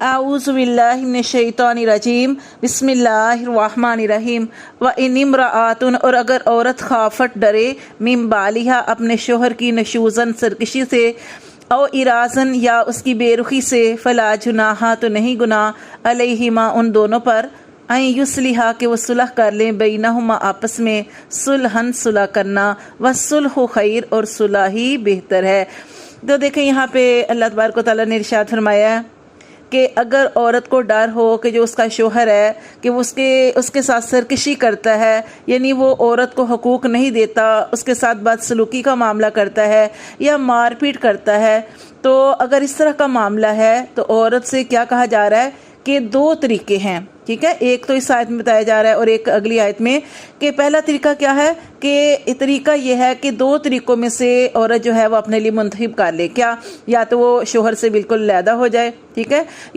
اعوذ باللہ من الشیطان الرجیم بسم اللہ الرحمن الرحیم وَإِنِ امرأۃ، اور اگر عورت خافت ڈرے من بالہا اپنے شوہر کی نشوزن سرکشی سے، او ارازن یا اس کی بے رخی سے، فلا جناح تو نہیں گناہ، علیہما ان دونوں پر، ان یصلحا کہ وہ صلح کر لیں، بینہما آپس میں، صلحن صلح کرنا، والصلح خیر اور صلح ہی بہتر ہے۔ تو دیکھیں یہاں پہ اللہ تبارک و تعالیٰ نے ارشاد فرمایا ہے کہ اگر عورت کو ڈر ہو کہ جو اس کا شوہر ہے کہ وہ اس کے ساتھ سرکشی کرتا ہے، یعنی وہ عورت کو حقوق نہیں دیتا، اس کے ساتھ بدسلوکی کا معاملہ کرتا ہے یا مار پیٹ کرتا ہے، تو اگر اس طرح کا معاملہ ہے تو عورت سے کیا کہا جا رہا ہے کہ دو طریقے ہیں، ٹھیک ہے، ایک تو اس آیت میں بتایا جا رہا ہے اور ایک اگلی آیت میں، کہ پہلا طریقہ کیا ہے کہ طریقہ یہ ہے کہ دو طریقوں میں سے عورت جو ہے وہ اپنے لیے منتخب کر لے، کیا یا تو وہ شوہر سے بالکل علیحدہ ہو جائے، ٹھیک ہے،